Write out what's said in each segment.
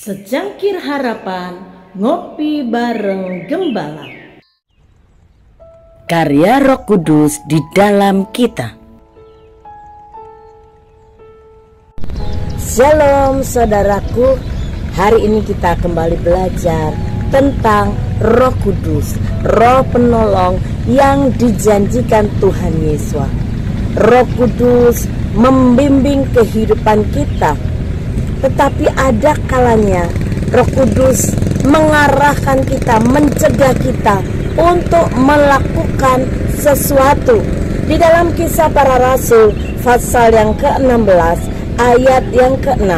Secangkir harapan, ngopi bareng Gembala. Karya Roh Kudus di dalam kita. Shalom saudaraku, hari ini kita kembali belajar tentang Roh Kudus, Roh Penolong yang dijanjikan Tuhan Yesus. Roh Kudus membimbing kehidupan kita, tetapi ada kalanya Roh Kudus mengarahkan kita, mencegah kita untuk melakukan sesuatu. Di dalam Kisah Para Rasul pasal yang ke-16 ayat yang ke-6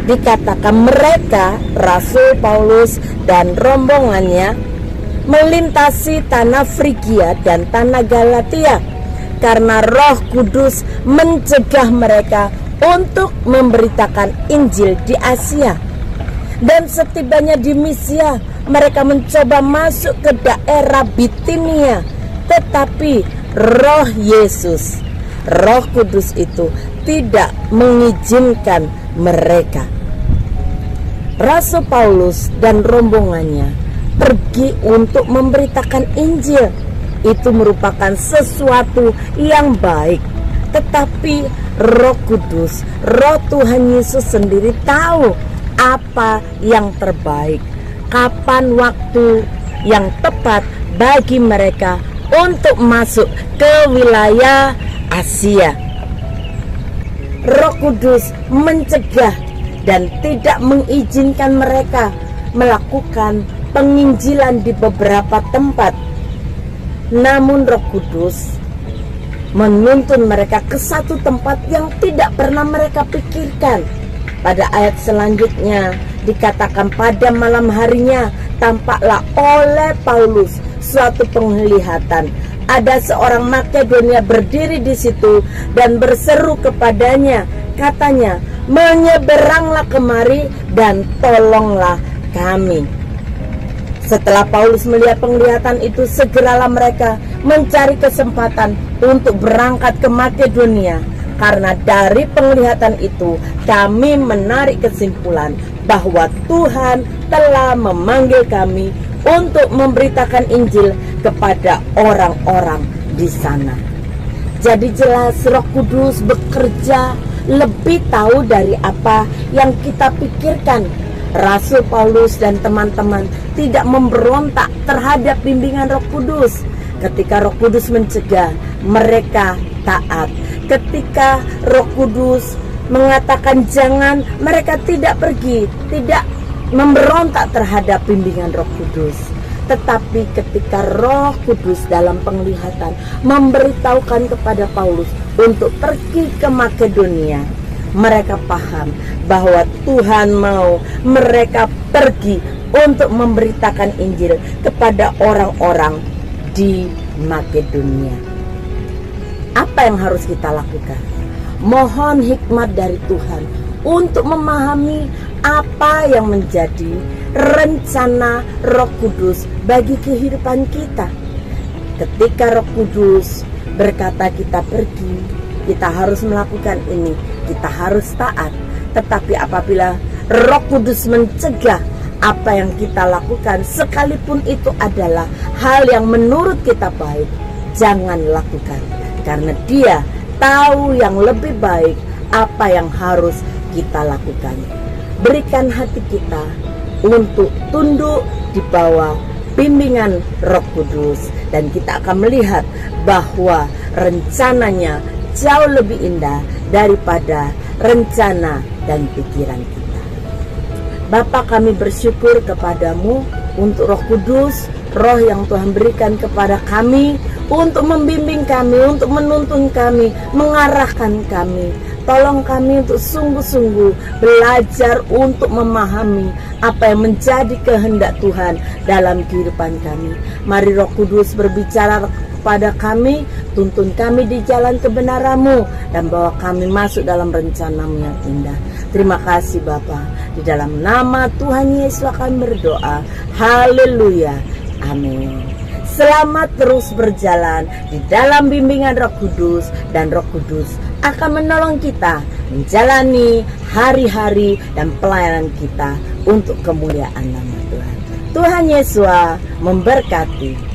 dikatakan mereka, Rasul Paulus dan rombongannya, melintasi tanah Frigia dan tanah Galatia karena Roh Kudus mencegah mereka untuk memberitakan Injil di Asia. Dan setibanya di Misia, mereka mencoba masuk ke daerah Bitinia, tetapi Roh Yesus, Roh Kudus itu tidak mengizinkan mereka. Rasul Paulus dan rombongannya pergi untuk memberitakan Injil. Itu merupakan sesuatu yang baik, tetapi Roh Kudus, Roh Tuhan Yesus sendiri tahu apa yang terbaik, kapan waktu yang tepat bagi mereka untuk masuk ke wilayah Asia. Roh Kudus mencegah dan tidak mengizinkan mereka melakukan penginjilan di beberapa tempat. Namun Roh Kudus menuntun mereka ke satu tempat yang tidak pernah mereka pikirkan. Pada ayat selanjutnya dikatakan pada malam harinya tampaklah oleh Paulus suatu penglihatan. Ada seorang Makedonia berdiri di situ dan berseru kepadanya, katanya, menyeberanglah kemari dan tolonglah kami. Setelah Paulus melihat penglihatan itu, segeralah mereka mencari kesempatan untuk berangkat ke Makedonia. Karena dari penglihatan itu kami menarik kesimpulan bahwa Tuhan telah memanggil kami untuk memberitakan Injil kepada orang-orang di sana. Jadi jelas Roh Kudus bekerja lebih tahu dari apa yang kita pikirkan. Rasul Paulus dan teman-teman tidak memberontak terhadap bimbingan Roh Kudus. Ketika Roh Kudus mencegah, mereka taat. Ketika Roh Kudus mengatakan jangan, mereka tidak pergi, tidak memberontak terhadap bimbingan Roh Kudus. Tetapi ketika Roh Kudus dalam penglihatan memberitahukan kepada Paulus untuk pergi ke Makedonia, mereka paham bahwa Tuhan mau mereka pergi untuk memberitakan Injil kepada orang-orang di Makedonia. Apa yang harus kita lakukan? Mohon hikmat dari Tuhan untuk memahami apa yang menjadi rencana Roh Kudus bagi kehidupan kita. Ketika Roh Kudus berkata kita pergi, kita harus melakukan ini, kita harus taat. Tetapi apabila Roh Kudus mencegah apa yang kita lakukan, sekalipun itu adalah hal yang menurut kita baik, jangan lakukan. Karena Dia tahu yang lebih baik apa yang harus kita lakukan. Berikan hati kita untuk tunduk di bawah bimbingan Roh Kudus, dan kita akan melihat bahwa rencananya jauh lebih indah daripada rencana dan pikiran kita. Bapa, kami bersyukur kepadamu untuk Roh Kudus, Roh yang Tuhan berikan kepada kami untuk membimbing kami, untuk menuntun kami, mengarahkan kami. Tolong kami untuk sungguh-sungguh belajar untuk memahami apa yang menjadi kehendak Tuhan dalam kehidupan kami. Mari Roh Kudus berbicara kepada kami, tuntun kami di jalan kebenaran-Mu, dan bawa kami masuk dalam rencana-Mu yang indah. Terima kasih Bapa. Di dalam nama Tuhan Yesus kami berdoa. Haleluya. Amin. Selamat terus berjalan di dalam bimbingan Roh Kudus, dan Roh Kudus akan menolong kita menjalani hari-hari dan pelayanan kita untuk kemuliaan nama Tuhan. Tuhan Yesus memberkati.